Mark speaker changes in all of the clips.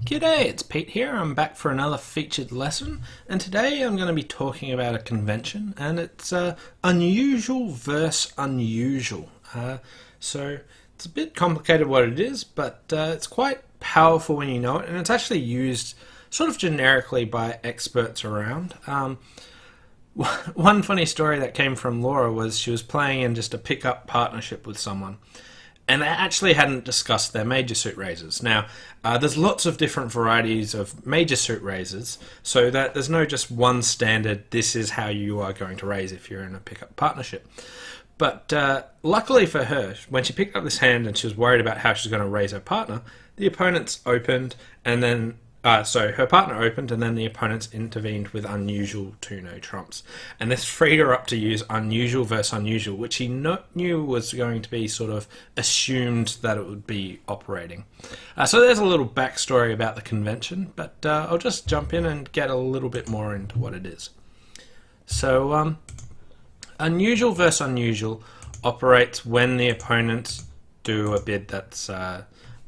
Speaker 1: G'day, it's Pete here. I'm back for another featured lesson, and today I'm going to be talking about a convention, and it's unusual versus unusual. So it's a bit complicated what it is, but it's quite powerful when you know it, and it's actually used sort of generically by experts around. One funny story that came from Laura was she was playing in just a pick-up partnership with someone, and they actually hadn't discussed their major suit raises. Now, there's lots of different varieties of major suit raises, so that there's no just one standard, this is how you are going to raise if you're in a pickup partnership. But luckily for her, when she picked up this hand and she was worried about how she's going to raise her partner, the opponents opened, and then so her partner opened, and then the opponents intervened with unusual 2-no trumps. And this freed her up to use unusual versus unusual, which he knew was going to be sort of assumed that it would be operating. So there's a little backstory about the convention, but I'll just jump in and get a little bit more into what it is. So unusual versus unusual operates when the opponents do a bid that's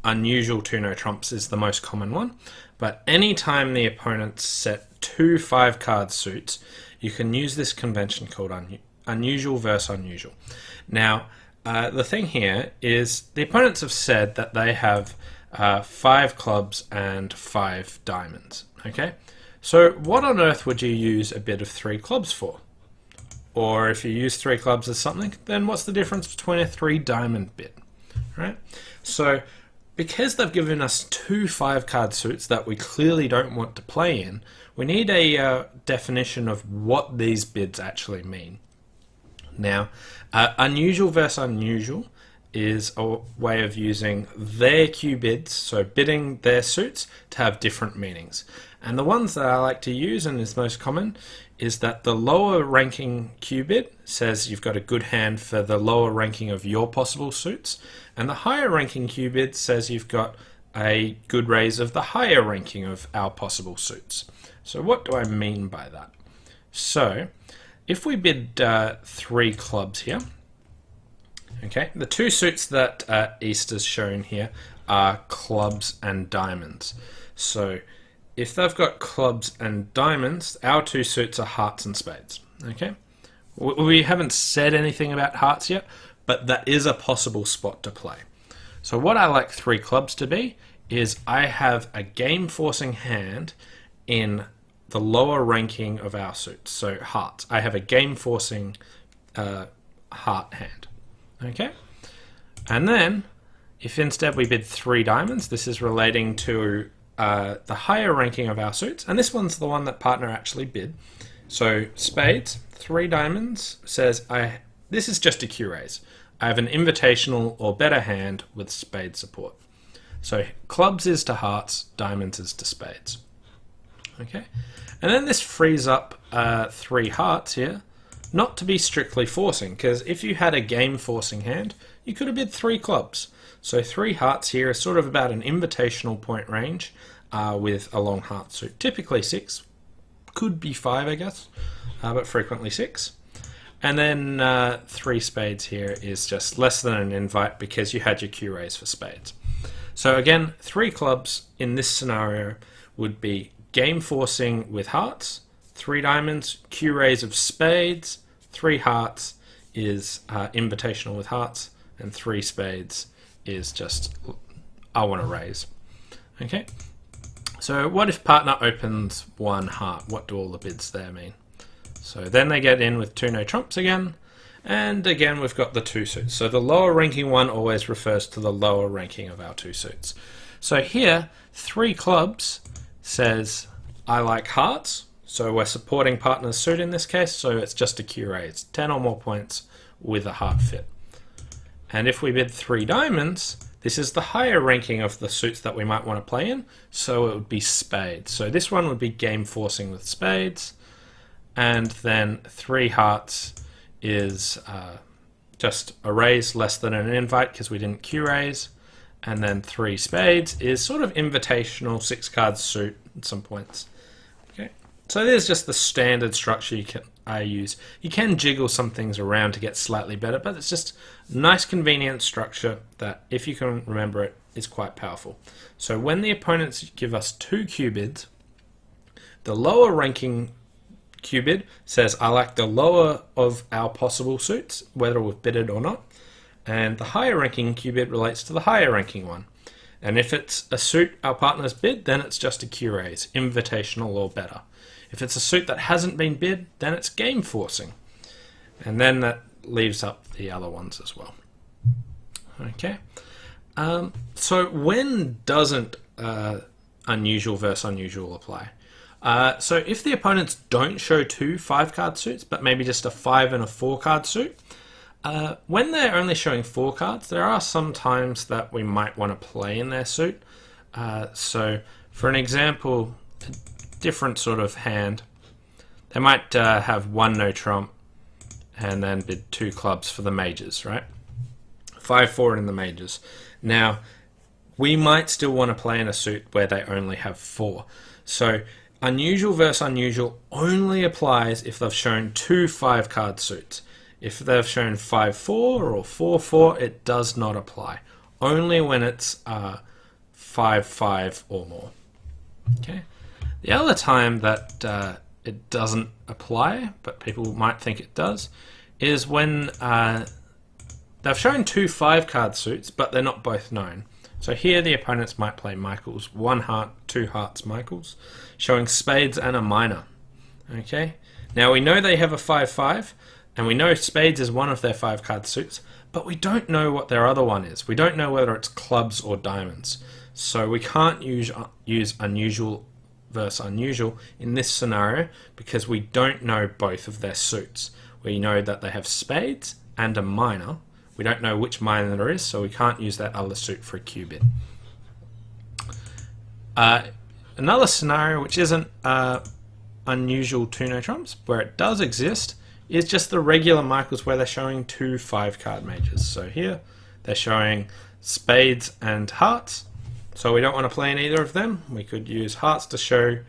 Speaker 1: unusual 2-no trumps is the most common one. But anytime the opponents set 2 5-card suits, you can use this convention called unusual versus unusual. Now, the thing here is the opponents have said that they have 5 clubs and 5 diamonds. Okay, so what on earth would you use a bid of 3 clubs for? Or if you use 3 clubs as something, then what's the difference between a 3 diamond bid? Right? So because they've given us 2 5-card suits that we clearly don't want to play in, we need a definition of what these bids actually mean. Now, unusual versus unusual is a way of using their Q bids, so bidding their suits, to have different meanings. And the ones that I like to use and is most common is that the lower ranking Q bid says you've got a good hand for the lower ranking of your possible suits, and the higher ranking Q bid says you've got a good raise of the higher ranking of our possible suits. So what do I mean by that? So if we bid 3 clubs here, okay, the 2 suits that Easter's shown here are clubs and diamonds. So if they've got clubs and diamonds, our 2 suits are hearts and spades. Okay, we haven't said anything about hearts yet, but that is a possible spot to play. So what I like 3 clubs to be is I have a game-forcing hand in the lower ranking of our suits, so hearts. I have a game-forcing heart hand. Okay, and then if instead we bid 3 diamonds, this is relating to the higher ranking of our suits, and this one's the one that partner actually bid. So spades, 3 diamonds says this is just a Q raise. I have an invitational or better hand with spade support. So clubs is to hearts, diamonds is to spades. Okay, and then this frees up 3 hearts here, not to be strictly forcing, because if you had a game forcing hand, you could have bid 3 clubs. So 3 hearts here is sort of about an invitational point range with a long heart suit. Typically 6, could be 5 I guess, but frequently 6. And then 3 spades here is just less than an invite because you had your Q raise for spades. So again, 3 clubs in this scenario would be game forcing with hearts, 3 diamonds, Q raise of spades, 3 hearts is invitational with hearts, and 3 spades is just I want to raise. Okay, so what if partner opens 1 heart? What do all the bids there mean? So then they get in with 2-no trumps again, and again we've got the 2 suits. So the lower ranking one always refers to the lower ranking of our 2 suits. So here 3 clubs says I like hearts, so we're supporting partner's suit in this case, so it's just a Q raise, 10 or more points with a heart fit. And if we bid 3 diamonds, this is the higher ranking of the suits that we might want to play in, so it would be spades. So this one would be game forcing with spades, and then 3 hearts is just a raise less than an invite because we didn't Q raise, and then 3 spades is sort of invitational 6-card suit at some points. Okay, so there's just the standard structure I use. You can jiggle some things around to get slightly better, but it's just nice convenient structure that if you can remember it, is quite powerful. So when the opponents give us 2 cue bids, the lower ranking cue bid says, I like the lower of our possible suits, whether we've bidded or not. And the higher ranking cue bid relates to the higher ranking one. And if it's a suit our partner's bid, then it's just a cue raise, invitational or better. If it's a suit that hasn't been bid, then it's game forcing. And then that leaves up the other ones as well. Okay. So when doesn't unusual versus unusual apply? So if the opponents don't show 2 5-card suits, but maybe just a 5 and a 4-card suit, when they're only showing 4 cards, there are some times that we might want to play in their suit. So for an example, a different sort of hand, they might have 1 no trump and then bid 2 clubs for the majors, right? 5-4 in the majors. Now, we might still want to play in a suit where they only have 4. So unusual versus unusual only applies if they've shown 2 5-card suits. If they've shown 5-4 or 4-4, it does not apply. Only when it's 5-5 or more. Okay. The other time that it doesn't apply, but people might think it does, is when they've shown 2 5-card suits, but they're not both known. So here the opponents might play Michaels, 1 heart, 2 hearts Michaels, showing spades and a minor. Okay. Now we know they have a 5-5, and we know spades is one of their 5-card suits, but we don't know what their other one is. We don't know whether it's clubs or diamonds. So we can't use unusual versus unusual in this scenario because we don't know both of their suits. We know that they have spades and a minor. We don't know which minor there is, so we can't use that other suit for a cue bid. Another scenario which isn't unusual 2 no trumps, where it does exist, is just the regular Michaels where they're showing 2 5-card majors. So here they're showing spades and hearts. So we don't want to play in either of them. We could use hearts to show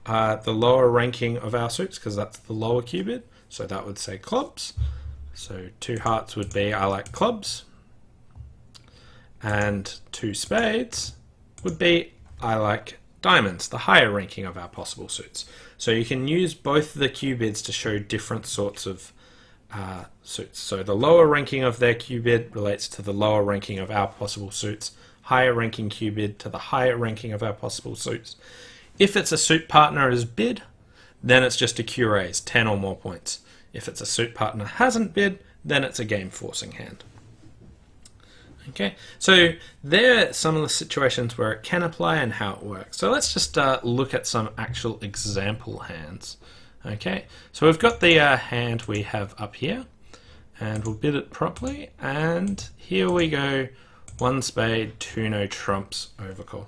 Speaker 1: the lower ranking of our suits because that's the lower cue bid. So that would say clubs. So 2 hearts would be I like clubs. And 2 spades would be I like diamonds, the higher ranking of our possible suits. So you can use both the cue bids to show different sorts of suits. So the lower ranking of their cue bid relates to the lower ranking of our possible suits. Higher ranking cue bid to the higher ranking of our possible suits. If it's a suit partner is bid, then it's just a cue raise, 10 or more points. If it's a suit partner hasn't bid, then it's a game forcing hand. Okay, so there are some of the situations where it can apply and how it works. So let's just look at some actual example hands. Okay, so we've got the hand we have up here, and we'll bid it properly. And here we go, 1 spade, 2 no trumps, overcall.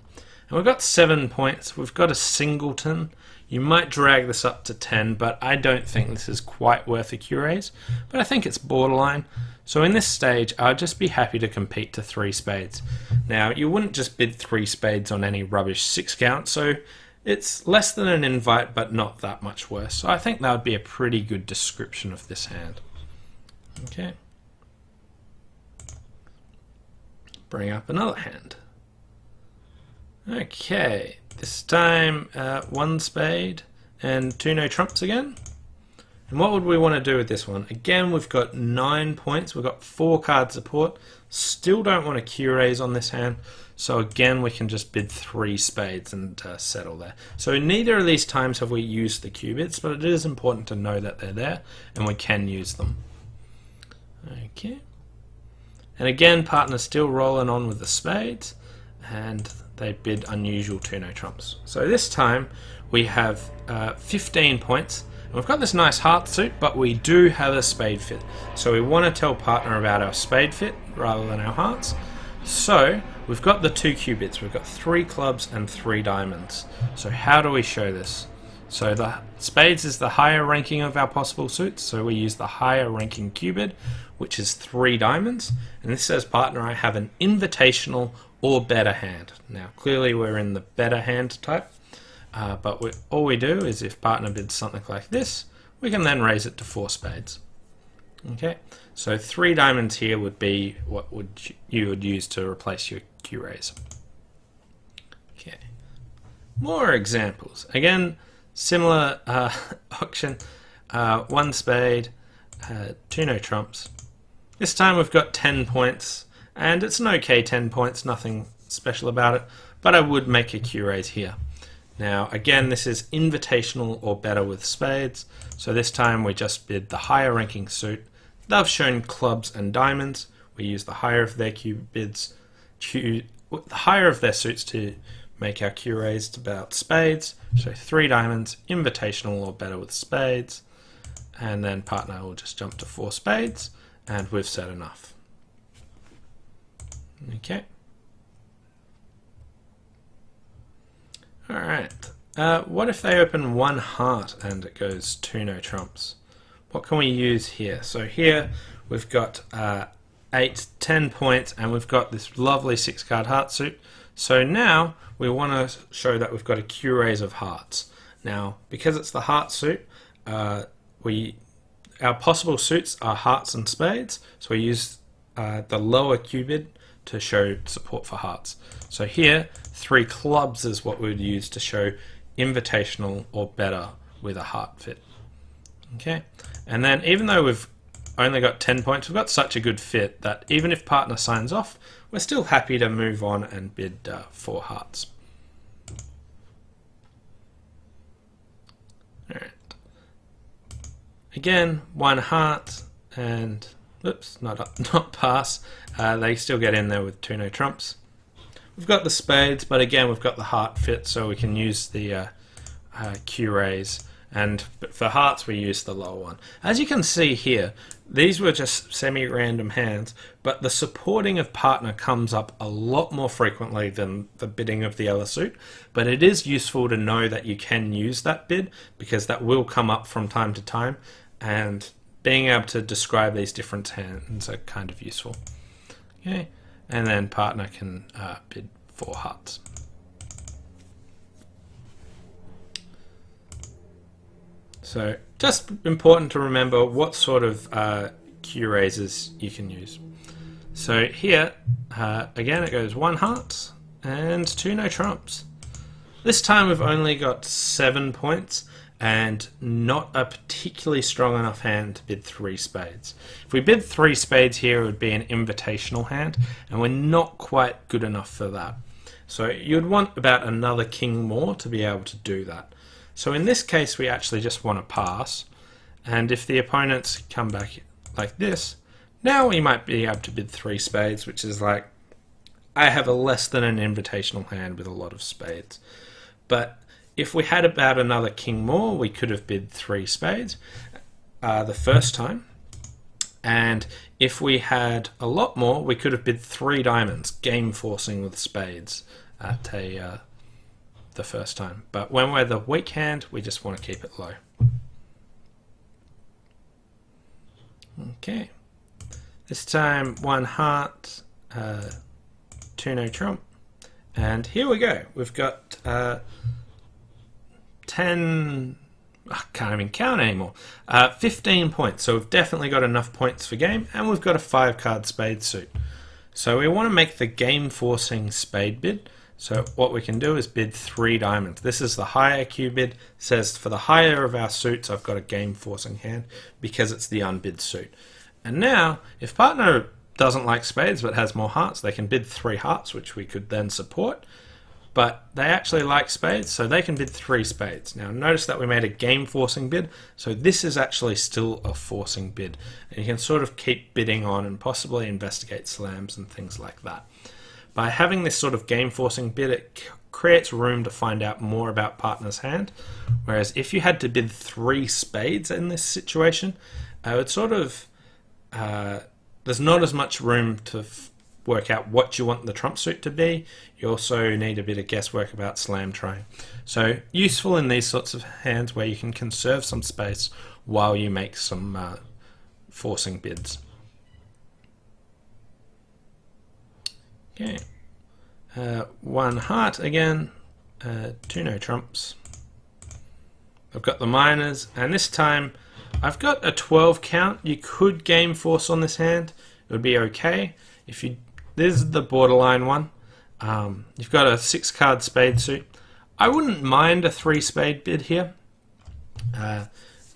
Speaker 1: And we've got 7 points. We've got a singleton. You might drag this up to 10, but I don't think this is quite worth a cue raise. But I think it's borderline. So in this stage, I'd just be happy to compete to 3 spades. Now, you wouldn't just bid 3 spades on any rubbish 6 count, so it's less than an invite, but not that much worse. So I think that would be a pretty good description of this hand. Okay. Bring up another hand. Okay, this time 1 spade and 2 no trumps again. And what would we want to do with this one? Again, we've got 9 points. We've got 4 card support. Still don't want a cue raise on this hand. So again, we can just bid 3 spades and settle there. So neither of these times have we used the cue bids, but it is important to know that they're there and we can use them. Okay. And again, partner's still rolling on with the spades and they bid unusual 2 no trumps. So this time we have 15 points. We've got this nice heart suit, but we do have a spade fit. So we want to tell partner about our spade fit rather than our hearts. So we've got the 2 cue bids. We've got 3 clubs and 3 diamonds. So how do we show this? So the spades is the higher ranking of our possible suits. So we use the higher ranking cue bid, which is 3 diamonds. And this says, partner, I have an invitational or better hand. Now, clearly we're in the better hand type. But all we do is if partner bids something like this, we can then raise it to 4 spades. Okay, so 3 diamonds here would be what you would use to replace your Q-raise. Okay, more examples. Again, similar auction. 1 spade, 2 no trumps. This time we've got 10 points, and it's an okay 10 points, nothing special about it, but I would make a Q-raise here. Now again, this is invitational or better with spades, so this time we just bid the higher ranking suit. They've shown clubs and diamonds. We use the higher of their Q bids, the higher of their suits to make our Q-raise about spades. So 3 diamonds, invitational or better with spades, and then partner will just jump to 4 spades, and we've said enough. Okay. Alright, what if they open 1 heart and it goes 2 no trumps? What can we use here? So here we've got 8, 10 points, and we've got this lovely 6-card heart suit. So now we want to show that we've got a Q-raise of hearts. Now, because it's the heart suit, our possible suits are hearts and spades, so we use the lower Q bid to show support for hearts. So here, 3 clubs is what we would use to show invitational or better with a heart fit. Okay, and then even though we've only got 10 points, we've got such a good fit that even if partner signs off, we're still happy to move on and bid 4 hearts. Alright. Again, 1 heart, and oops, not pass. They still get in there with 2 no trumps. We've got the spades, but again we've got the heart fit, so we can use the Q-raise. And for hearts we use the lower one. As you can see here, these were just semi-random hands, but the supporting of partner comes up a lot more frequently than the bidding of the other suit. But it is useful to know that you can use that bid, because that will come up from time to time, and being able to describe these different hands are kind of useful. Okay, and then partner can bid 4 hearts. So just important to remember what sort of Q-raises you can use. So here, again it goes 1 heart and 2 no trumps. This time we've only got 7 points and not a particularly strong enough hand to bid 3 spades. If we bid 3 spades here, it would be an invitational hand, and we're not quite good enough for that. So you'd want about another king more to be able to do that. So in this case, we actually just want to pass, and if the opponents come back like this, now we might be able to bid 3 spades, which is like, I have a less than an invitational hand with a lot of spades. But if we had about another king more, we could have bid 3 spades the first time, and if we had a lot more, we could have bid 3 diamonds, game forcing with spades at the first time. But when we're the weak hand, we just want to keep it low. Okay, this time 1 heart, 2 no trump, and here we go. We've got 10, I can't even count anymore, 15 points. So we've definitely got enough points for game, and we've got a 5-card spade suit. So we want to make the game forcing spade bid. So what we can do is bid 3 diamonds. This is the higher Q bid. It says for the higher of our suits, I've got a game forcing hand because it's the unbid suit. And now, if partner doesn't like spades but has more hearts, they can bid 3 hearts, which we could then support. But they actually like spades, so they can bid 3 spades. Now notice that we made a game forcing bid, so this is actually still a forcing bid. And you can sort of keep bidding on and possibly investigate slams and things like that. By having this sort of game forcing bid, it creates room to find out more about partner's hand. Whereas if you had to bid 3 spades in this situation, it sort of there's not as much room to work out what you want the trump suit to be. You also need a bit of guesswork about slam trying. So useful in these sorts of hands where you can conserve some space while you make some forcing bids. Okay, 1 heart again, 2 no trumps. I've got the minors, and this time I've got a 12 count. You could game force on this hand. It would be okay. This is the borderline one. You've got a 6 card spade suit. I wouldn't mind a 3 spade bid here.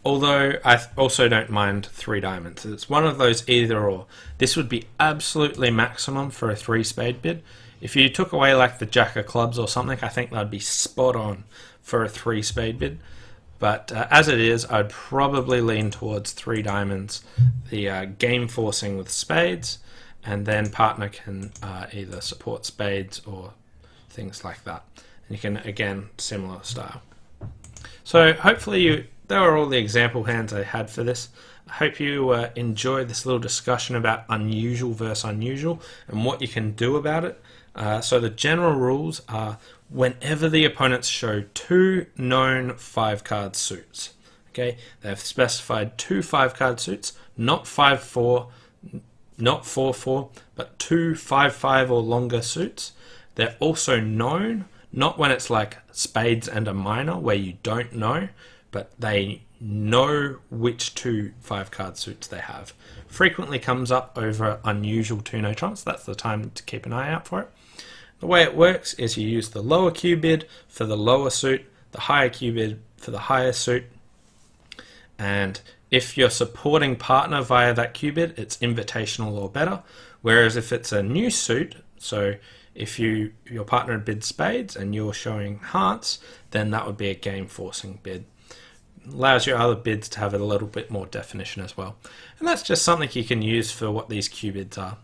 Speaker 1: Although I also don't mind 3 diamonds. It's one of those either or. This would be absolutely maximum for a 3 spade bid. If you took away like the jack of clubs or something, I think that'd be spot on for a 3 spade bid. But as it is, I'd probably lean towards 3 diamonds, the game forcing with spades, and then partner can either support spades or things like that. And you can, again, similar style. So hopefully there were all the example hands I had for this. I hope you enjoyed this little discussion about unusual versus unusual and what you can do about it. So the general rules are whenever the opponents show 2 known 5-card suits. Okay, they've specified 2 5-card suits, not 5-4, not 4-4, but 2 5-5 or longer suits. They're also known, not when it's like spades and a minor where you don't know, but they know which 2 5-card suits they have. Frequently comes up over unusual 2-no trumps. That's the time to keep an eye out for it. The way it works is you use the lower Q bid for the lower suit, the higher Q bid for the higher suit, and if you're supporting partner via that Q bid, it's invitational or better. Whereas if it's a new suit, so if your partner bids spades and you're showing hearts, then that would be a game forcing bid. Allows your other bids to have a little bit more definition as well. And that's just something you can use for what these Q bids are.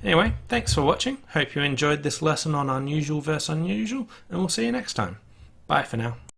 Speaker 1: Anyway, thanks for watching. Hope you enjoyed this lesson on unusual versus unusual, and we'll see you next time. Bye for now.